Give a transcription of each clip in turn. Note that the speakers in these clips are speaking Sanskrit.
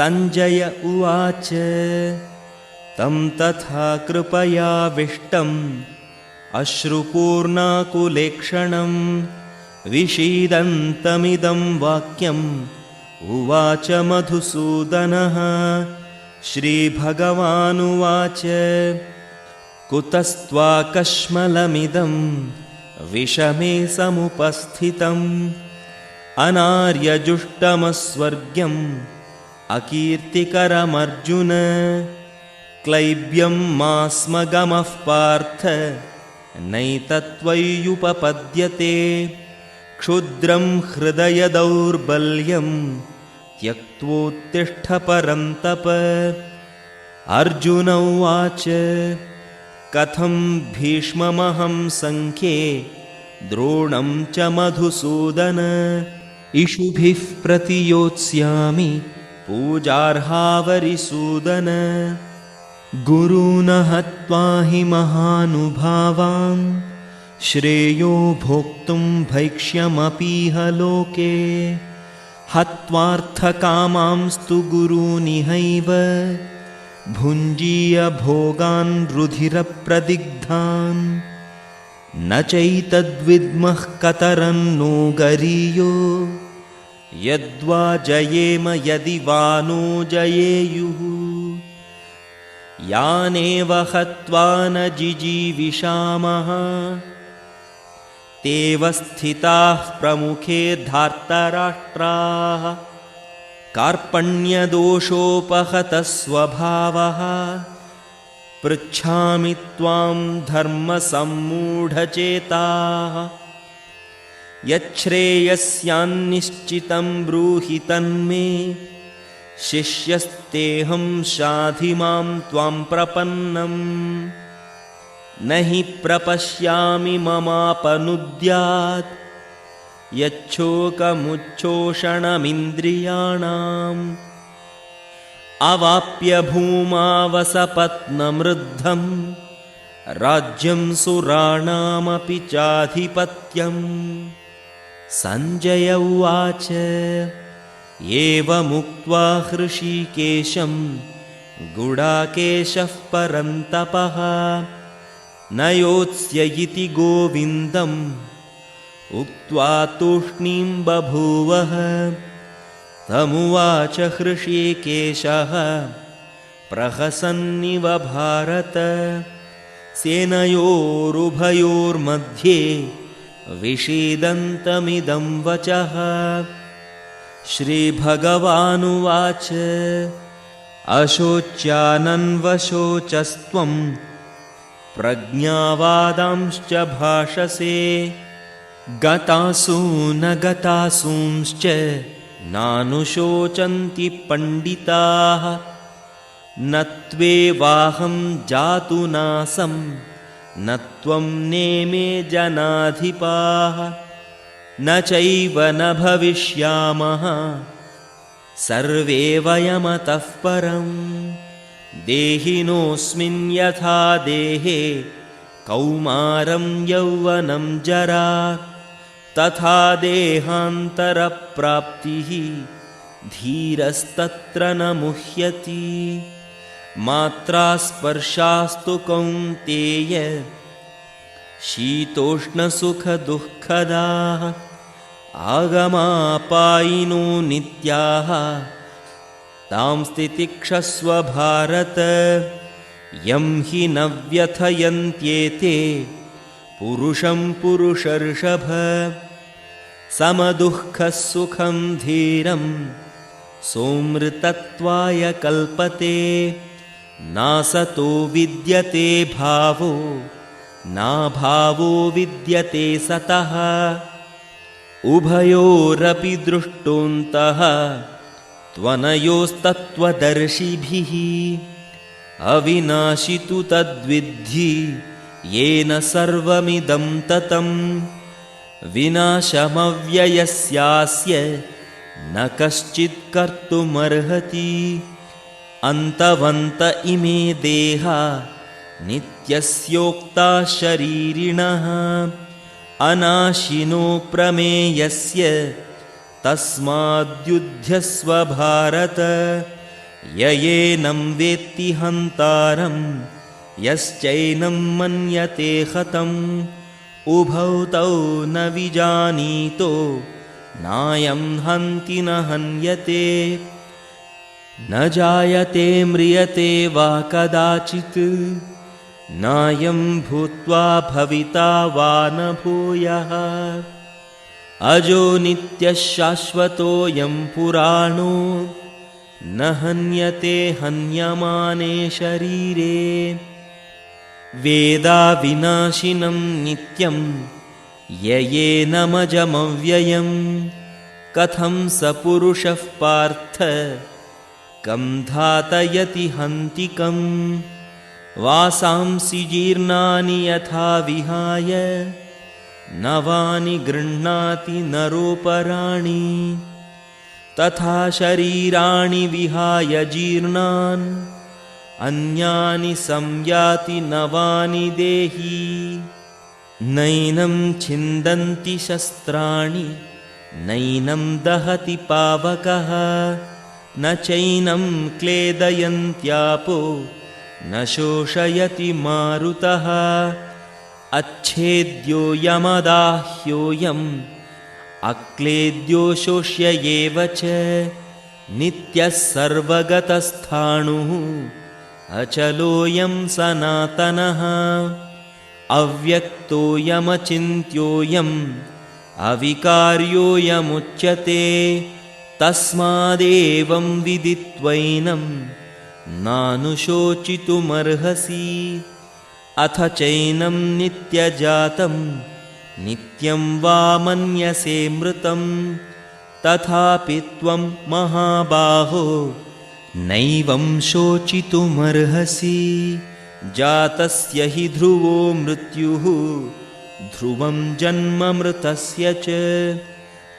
सञ्जय उवाच तं तथा कृपयाविष्टम् अश्रुपूर्णाकुलेक्षणं विषीदन्तमिदं वाक्यम् उवाच मधुसूदनः। श्रीभगवानुवाच कुतस्त्वाकश्मलमिदं विषमे समुपस्थितम् अनार्यजुष्टमस्वर्ग्यम् अकीर्तिकरमर्जुन। क्लैब्यं मास्मगमः पार्थ नैतत्त्वय्युपपद्यते क्षुद्रं हृदयदौर्बल्यं त्यक्त्वोत्तिष्ठ परन्तप। अर्जुन उवाच कथं भीष्ममहं सङ्ख्ये द्रोणं च मधुसूदन इषुभिः प्रतियोत्स्यामि पूजार्हावरिसूदन। गुरून् हत्वा हि महानुभावान् श्रेयो भोक्तुं भैक्ष्यमपीह लोके हत्वार्थकामांस्तु गुरूनिहैव भुञ्जीय भोगान् रुधिरप्रदिग्धान् न चैतद्विद्मः कतरन्नो गरीयो यद्वा जयेम यदि वा नो जयेयुः। यानेव हत्वा न जिजीविषामः तेव स्थिताः प्रमुखे धार्तराष्ट्राः। कार्पण्यदोषोपहतः स्वभावः पृच्छामि त्वां धर्मसम्मूढचेताः। यच्छ्रेयस्यान्निश्चितं ब्रूहि तन्मे शिष्यस्तेऽहं शाधि मां त्वां प्रपन्नम्। न हि प्रपश्यामि ममापनुद्यात् यच्छोकमुच्छोषणमिन्द्रियाणाम्। अवाप्य भूमावसपत्नमृद्धं राज्यं सुराणामपि चाधिपत्यम्। सञ्जय उवाच एवमुक्त्वा हृषीकेशं गुडाकेशः परन्तपः न योत्स्य इति गोविन्दम् उक्त्वा तूष्णीं बभूवः। तमुवाच हृषीकेशः प्रहसन्निव भारत सेनयोरुभयोर्मध्ये विषीदन्तमिदं वचः। श्रीभगवानुवाच अशोच्यानन्वशोचस्त्वं प्रज्ञावादांश्च भाषसे गतासु न गतासूंश्च नानुशोचन्ति पण्डिताः। न त्वेवाहं जातु नासं न त्वं नेमे जनाधिपाः न चैव न भविष्यामः सर्वे वयमतः परम्। देहिनोऽस्मिन् यथा देहे कौमारं यौवनं जरा तथा देहान्तरप्राप्तिः धीरस्तत्र न मुह्यति। मात्रा स्पर्शास्तु कौन्तेय शीतोष्णसुखदुःखदाः आगमापायिनो नित्याः तां स्थितिक्षस्व भारत। यं हि न व्यथयन्त्येते पुरुषं पुरुषर्षभ समदुःखः सुखं धीरं सोमृतत्वाय कल्पते। नासतो विद्यते भावो नाभावो विद्यते सतः उभयोरपि दृष्टोऽन्तः त्वनयोस्तत्त्वदर्शिभिः। अविनाशि तु तद्विद्धि येन सर्वमिदं ततम्। विनाशमव्ययस्यास्य न कश्चित् कर्तुमर्हति। अन्तवन्त इमे देहा नित्यस्योक्ता शरीरिणः अनाशिनो प्रमेयस्य तस्माद्युध्यस्व भारत। य एनं वेत्ति हन्तारं यश्चैनं मन्यते हतम् उभौ तौ न विजानीतो नायं हन्ति न हन्यते न जायते म्रियते वा कदाचित् नायं भूत्वा भविता वा न भूयः अजो नित्यः शाश्वतोऽयं पुराणो न हन्यते हन्यमाने शरीरे वेदाविनाशिनं नित्यं ययेनमजमव्ययं कथं स पुरुषः पार्थ कं धातयति हन्तिकम् वासांसि जीर्णानि यथा विहाय नवानि गृह्णाति नरोपराणि तथा शरीराणि विहाय जीर्णान् अन्यानि संयाति नवानि देहि नैनं छिन्दन्ति शस्त्राणि नैनं दहति पावकः न चैनं क्लेदयन्त्यापो न शोषयति मारुतः अच्छेद्यो यमदाह्योऽयम् अक्लेद्यो शोष्य एव च नित्यः सर्वगतस्थाणुः अचलोऽयं सनातनः अव्यक्तोऽयमचिन्त्योऽयम् अविकार्योऽयमुच्यते तस्मादेवं विदित्वैनं नानुशोचितुमर्हसि अथ चैनं नित्यजातं नित्यं वा मन्यसे मृतं तथापि त्वं महाबाहो नैवं शोचितुमर्हसि जातस्य हि ध्रुवो मृत्युः ध्रुवं जन्म मृतस्य च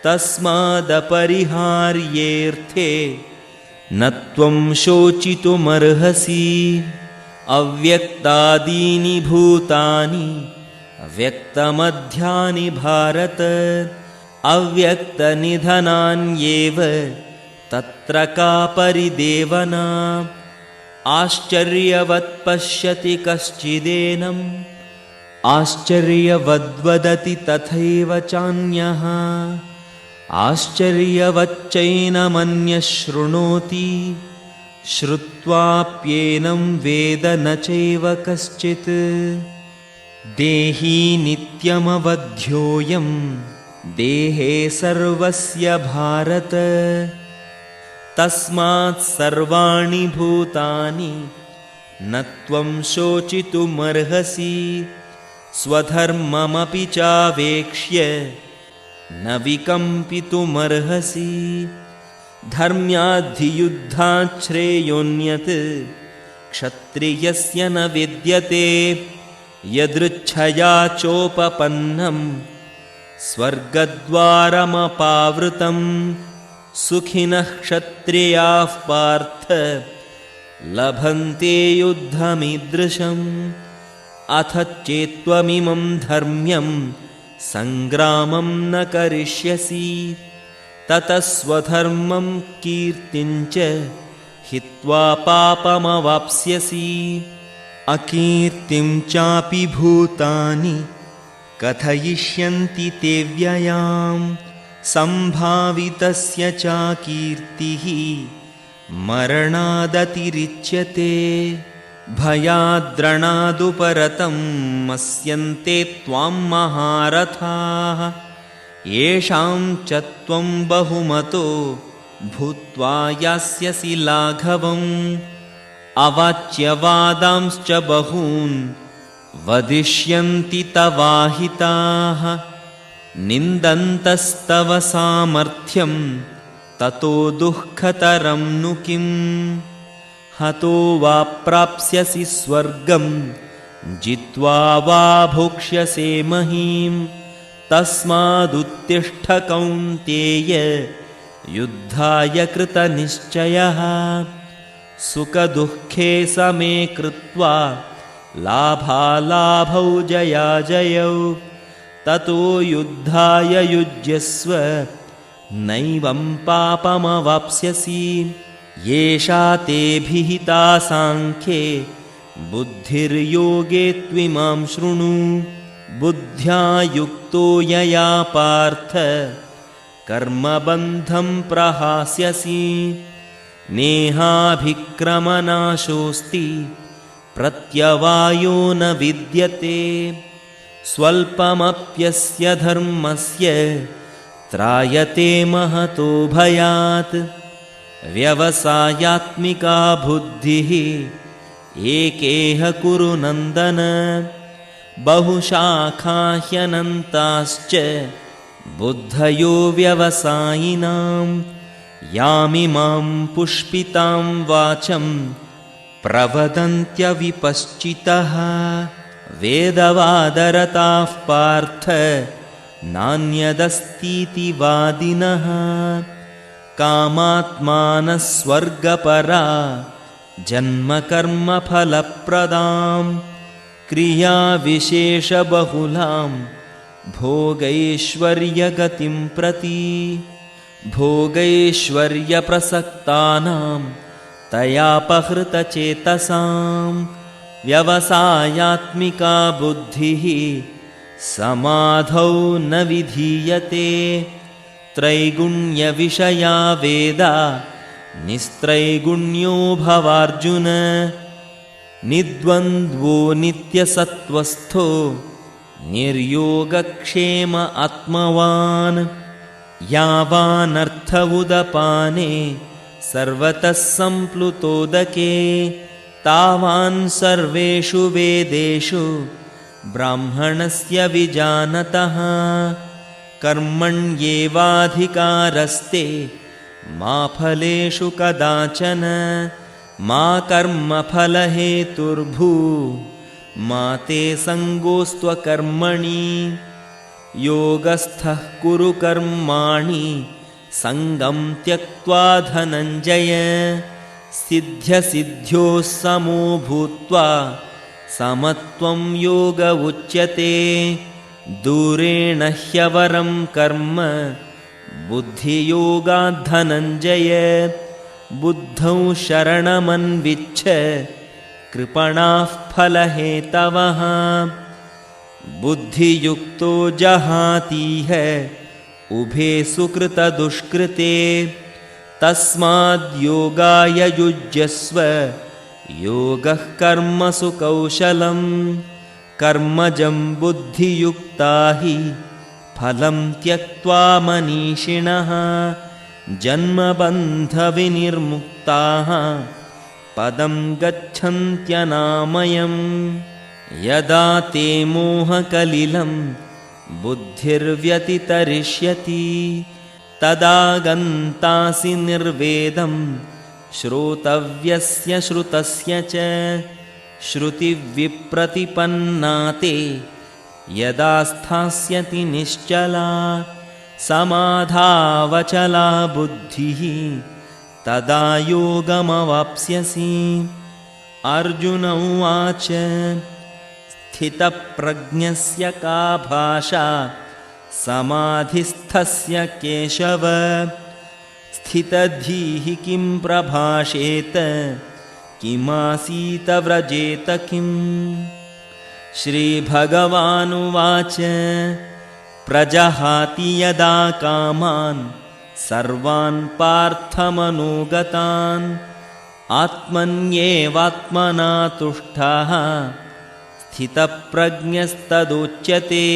तस्मादपरिहार्येऽर्थे न त्वं शोचितुमर्हसि अव्यक्तादीनि भूतानि अव्यक्तमध्यानि भारत अव्यक्तनिधनान्येव तत्र का परिदेवना आश्चर्यवत् पश्यति कश्चिदेनम् आश्चर्यवद्वदति तथैव चान्यः आश्चर्यवच्चैनमन्यः शृणोति श्रुत्वाप्येनं वेद न चैव कश्चित् देही नित्यमवध्योऽयं देहे सर्वस्य भारत तस्मात् सर्वाणि भूतानि न त्वं शोचितुमर्हसि स्वधर्ममपि चावेक्ष्य न विकम्पितुमर्हसि धर्म्याद्धियुद्धात् श्रेयोऽन्यत् क्षत्रियस्य न विद्यते यदृच्छया चोपपन्नं स्वर्गद्वारमपावृतं सुखिनः क्षत्रियाः पार्थ लभन्ते युद्धमीदृशम् अथ चेत्त्वमिमं धर्म्यं सङ्ग्रामं न करिष्यसि ततः स्वधर्मं कीर्तिं च हित्वा पापमवाप्स्यसि अकीर्तिं चापि भूतानि कथयिष्यन्ति ते व्ययां सम्भावितस्य चाकीर्तिः मरणादतिरिच्यते भयाद्रणादुपरतं मस्यन्ते त्वां महारथाः येषां च त्वं बहुमतो भूत्वा यास्यसि लाघवम् अवाच्यवादांश्च बहून् वदिष्यन्ति तवाहिताः निन्दन्तस्तव सामर्थ्यं ततो दुःखतरं नु किम् हतो वा प्राप्स्यसि स्वर्गं जित्वा वा भोक्ष्यसे महीम् तस्मादुत्तिष्ठ कौन्तेय युद्धाय कृतनिश्चयः सुखदुःखे समे कृत्वा लाभालाभौ जयाजयौ ततो युद्धाय युज्यस्व नैवं पापमवाप्स्यसि येषा ते भिहिता सांख्ये बुद्धिर्योगे त्विमां शृणु। बुद्ध्या युक्तो यया पार्थ कर्मबन्धं प्रहास्यसि। नेहाभिक्रमनाशोऽस्ति प्रत्यवायो न विद्यते। स्वल्पमप्यस्य धर्मस्य त्रायते महतो भयात्। व्यवसायात्मिका बुद्धिः एकेह कुरु नन्दन। बहुशाखा ह्यनन्ताश्च बुद्धयो व्यवसायिनां। यामिमां पुष्पितां वाचं प्रवदन्त्यविपश्चितः। वेदवादरताः पार्थ नान्यदस्तीति वादिनः। कामात्मानः स्वर्गपरा जन्मकर्मफलप्रदां। क्रियाविशेषबहुलां भोगैश्वर्यगतिं प्रति। भोगैश्वर्यप्रसक्तानां तयापहृतचेतसां। व्यवसायात्मिका बुद्धिः समाधौ न विधीयते। त्रैगुण्यविषया वेदा निस्त्रैगुण्यो भवार्जुन। निद्वन्द्वो नित्यसत्त्वस्थो निर्योगक्षेम आत्मवान्। यावानर्थ उदपाने सर्वतः सम्प्लुतोदके। तावान् सर्वेषु वेदेषु ब्राह्मणस्य विजानतः। कर्मण्येवाधिकारस्ते मा फलेषु कदाचन। मा कर्मफलहेतुर्भू मा ते सङ्गोऽस्त्वकर्मणि। योगस्थः कुरु कर्माणि सङ्गं त्यक्त्वा धनञ्जय। सिद्ध्यसिद्ध्योः समो भूत्वा समत्वं योग उच्यते। दूरेण ह्यवरं कर्म बुद्धियोगात् धनञ्जय। बुद्धौ शरणमन्विच्छ कृपणाः फलहेतवः। बुद्धियुक्तो जहातीह उभे सुकृतदुष्कृते। तस्माद्योगाय युज्यस्व योगः कर्मसु कौशलम्। कर्मजं बुद्धियुक्ता हि फलं त्यक्त्वा मनीषिणः। जन्मबन्धविनिर्मुक्ताः पदं गच्छन्त्यनामयम्। यदा ते मोहकलिलं बुद्धिर्व्यतितरिष्यति तदा गन्तासि निर्वेदं श्रोतव्यस्य श्रुतस्य च। श्रुतिविप्रतिपन्ना ते यदा स्थास्यति निश्चला। समाधावचला बुद्धिः तदा योगमवाप्स्यसि। अर्जुन उवाच स्थितप्रज्ञस्य का भाषा समाधिस्थस्य केशव। स्थितधीः किं प्रभाषेत किमासीत व्रजेत किम्। श्रीभगवानुवाच प्रजहाति यदा कामान् सर्वान् पार्थमनोगतान्। आत्मन्येवात्मना तुष्टः स्थितप्रज्ञस्तदुच्यते।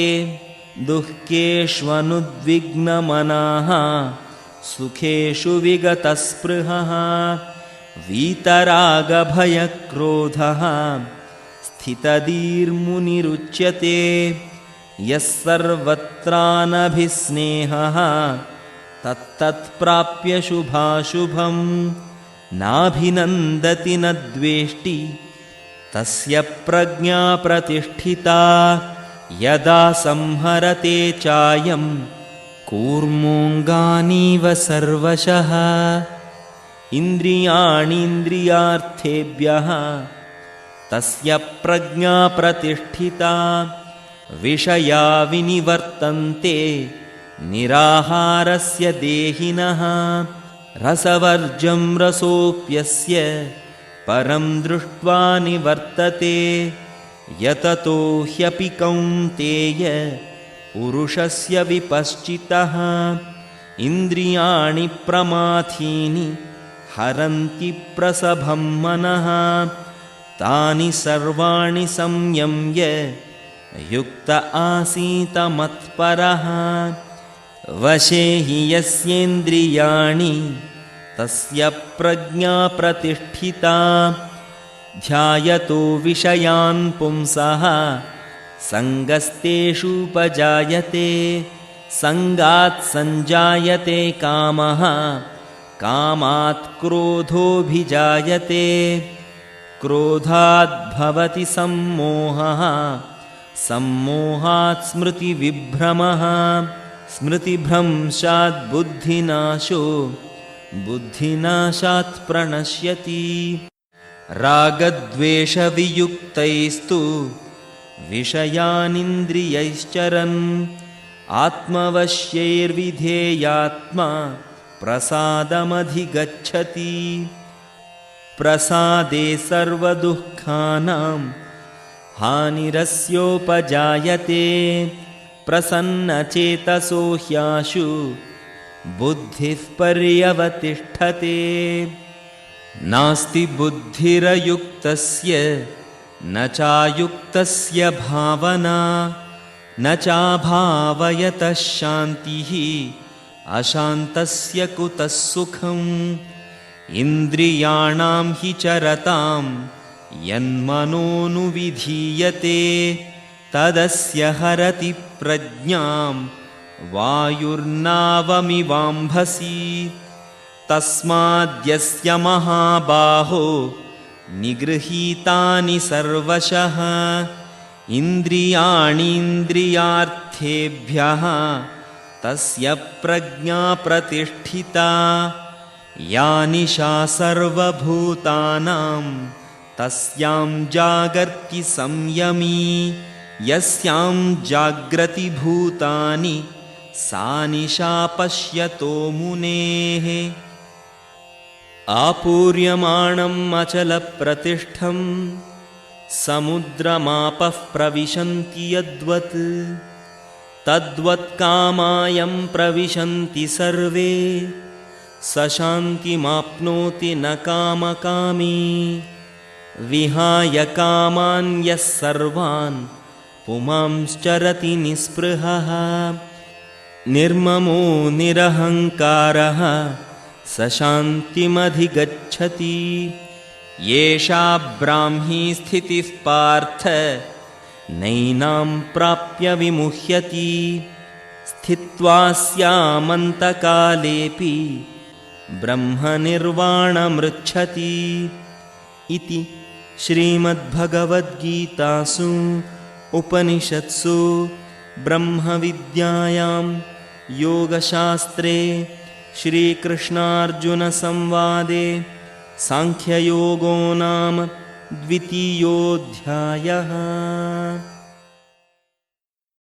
दुःखेष्वनुद्विग्नमनाः सुखेषु विगतस्पृहः। वीतरागभयक्रोधः स्थितधीर्मुनिरुच्यते। यः सर्वत्रानभिस्नेहः तत्तत्प्राप्य शुभाशुभम्। नाभिनन्दति न द्वेष्टि तस्य प्रज्ञा प्रतिष्ठिता। यदा संहरते चायं कूर्मोऽङ्गानीव सर्वशः। इन्द्रियाणीन्द्रियार्थेभ्यः तस्य प्रज्ञा प्रतिष्ठिता। विषया विनिवर्तन्ते निराहारस्य देहिनः। रसवर्जं रसोऽप्यस्य परं दृष्ट्वा निवर्तते यततो ह्यपि कौन्तेय पुरुषस्य विपश्चितः इन्द्रियाणि प्रमाथीनि हरन्ति प्रसभं मनः तानि सर्वाणि संयम्य युक्त आसीत मत्परः वशे हि यस्येन्द्रियाणि तस्य प्रज्ञा प्रतिष्ठिता ध्यायतो विषयान् पुंसः सङ्गस्तेषूपजायते सङ्गात् सञ्जायते कामः कामात् क्रोधोऽभिजायते क्रोधात् भवति सम्मोहः सम्मोहात् स्मृतिविभ्रमः स्मृतिभ्रंशात् बुद्धिनाशो बुद्धिनाशात् प्रणश्यति रागद्वेषवियुक्तैस्तु विषयानिन्द्रियैश्चरन् आत्मवश्यैर्विधेयात्मा प्रसादमधिगच्छति प्रसादे सर्वदुःखानां हानिरस्योपजायते प्रसन्नचेतसो ह्याशु बुद्धिः पर्यवतिष्ठते नास्ति बुद्धिरयुक्तस्य न चायुक्तस्य भावना न चाभावयतः शान्तिः अशान्तस्य कुतः सुखम् इन्द्रियाणां हि चरतां यन्मनोनुविधीयते तदस्य हरति प्रज्ञां वायुर्नावमिवाम्भसि तस्माद्यस्य महाबाहो निगृहीतानि सर्वशः इन्द्रियाणीन्द्रियार्थेभ्यः तस्य प्रज्ञा प्रतिष्ठिता या निशा सर्वभूतानां तस्यां जागर्ति संयमी यस्यां जाग्रति भूतानि सा निशा पश्यतो मुनेः आपूर्यमाणम् अचलप्रतिष्ठं समुद्रमापः प्रविशन्ति यद्वत् तद्वत्कामायं प्रविशन्ति सर्वे स शान्तिमाप्नोति न कामकामी विहाय कामान् यः सर्वान् पुमांश्चरति निःस्पृहः निर्ममो निरहङ्कारः स शान्तिमधिगच्छति येषा ब्राह्मी स्थितिः पार्थ नैनां प्राप्य विमुह्यति स्थित्वा स्यामन्तकालेऽपि ब्रह्मनिर्वाणमृच्छति इति श्रीमद्भगवद्गीतासु उपनिषत्सु ब्रह्मविद्यायां योगशास्त्रे श्रीकृष्णार्जुनसंवादे सांख्ययोगो नाम द्वितीयोऽध्यायः।